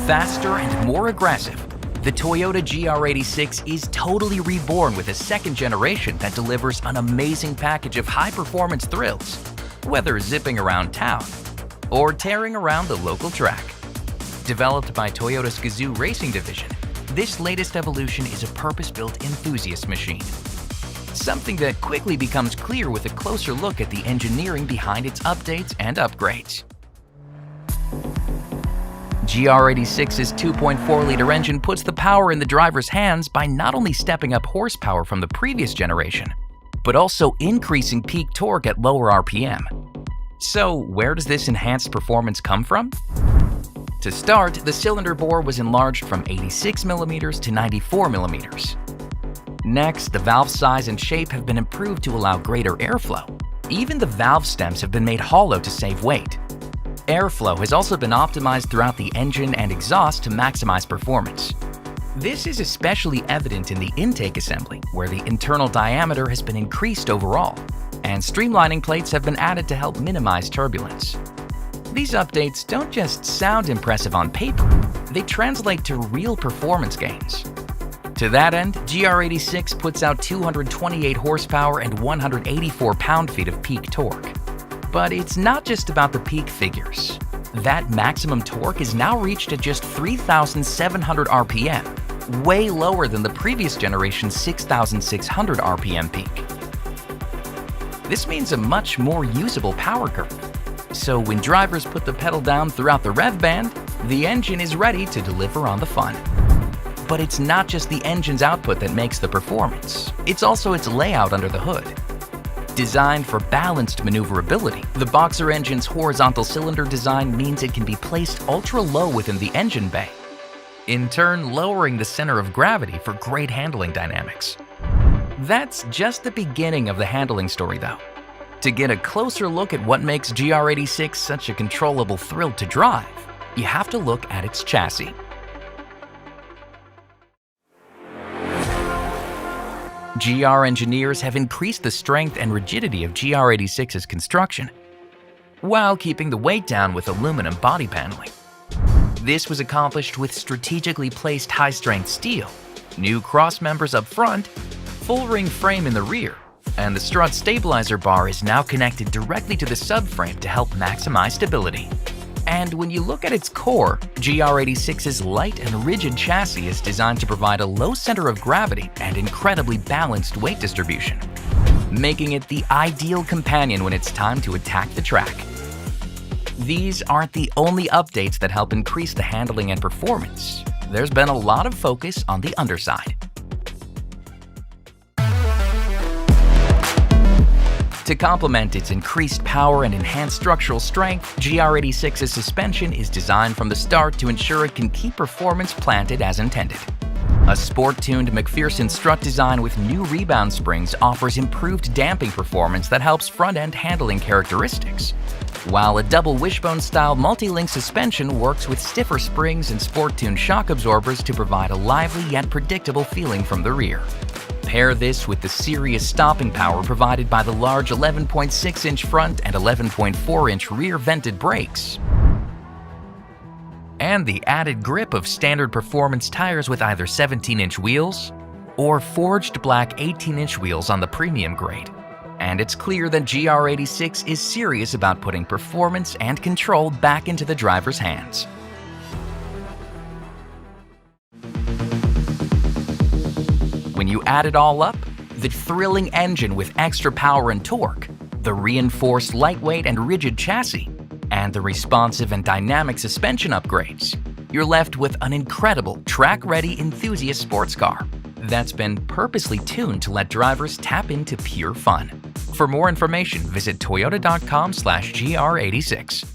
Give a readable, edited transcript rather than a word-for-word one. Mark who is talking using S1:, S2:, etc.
S1: Faster and more aggressive, the Toyota GR86 is totally reborn with a second generation that delivers an amazing package of high-performance thrills, whether zipping around town or tearing around the local track. Developed by Toyota's Gazoo Racing Division, this latest evolution is a purpose-built enthusiast machine. Something that quickly becomes clear with a closer look at the engineering behind its updates and upgrades. GR86's 2.4-liter engine puts the power in the driver's hands by not only stepping up horsepower from the previous generation, but also increasing peak torque at lower RPM. So where does this enhanced performance come from? To start, the cylinder bore was enlarged from 86mm to 94mm. Next, the valve size and shape have been improved to allow greater airflow. Even the valve stems have been made hollow to save weight. Airflow has also been optimized throughout the engine and exhaust to maximize performance. This is especially evident in the intake assembly, where the internal diameter has been increased overall, and streamlining plates have been added to help minimize turbulence. These updates don't just sound impressive on paper, they translate to real performance gains. To that end, GR86 puts out 228 horsepower and 184 pound-feet of peak torque. But it's not just about the peak figures. That maximum torque is now reached at just 3,700 RPM, way lower than the previous generation's 6,600 RPM peak. This means a much more usable power curve. So when drivers put the pedal down throughout the rev band, the engine is ready to deliver on the fun. But it's not just the engine's output that makes the performance, it's also its layout under the hood. Designed for balanced maneuverability, the Boxer engine's horizontal cylinder design means it can be placed ultra-low within the engine bay, in turn lowering the center of gravity for great handling dynamics. That's just the beginning of the handling story though. To get a closer look at what makes GR86 such a controllable thrill to drive, you have to look at its chassis. GR engineers have increased the strength and rigidity of GR86's construction, while keeping the weight down with aluminum body paneling. This was accomplished with strategically placed high-strength steel, new cross members up front, full ring frame in the rear, and the strut stabilizer bar is now connected directly to the subframe to help maximize stability. And when you look at its core, GR86's light and rigid chassis is designed to provide a low center of gravity and incredibly balanced weight distribution, making it the ideal companion when it's time to attack the track. These aren't the only updates that help increase the handling and performance. There's been a lot of focus on the underside. To complement its increased power and enhanced structural strength, GR86's suspension is designed from the start to ensure it can keep performance planted as intended. A sport-tuned McPherson strut design with new rebound springs offers improved damping performance that helps front-end handling characteristics, while a double wishbone-style multi-link suspension works with stiffer springs and sport-tuned shock absorbers to provide a lively yet predictable feeling from the rear. Pair this with the serious stopping power provided by the large 11.6-inch front and 11.4-inch rear vented brakes, and the added grip of standard performance tires with either 17-inch wheels or forged black 18-inch wheels on the premium grade. And it's clear that GR86 is serious about putting performance and control back into the driver's hands. When you add it all up, the thrilling engine with extra power and torque, the reinforced lightweight and rigid chassis, and the responsive and dynamic suspension upgrades, you're left with an incredible track-ready enthusiast sports car that's been purposely tuned to let drivers tap into pure fun. For more information, visit toyota.com/GR86.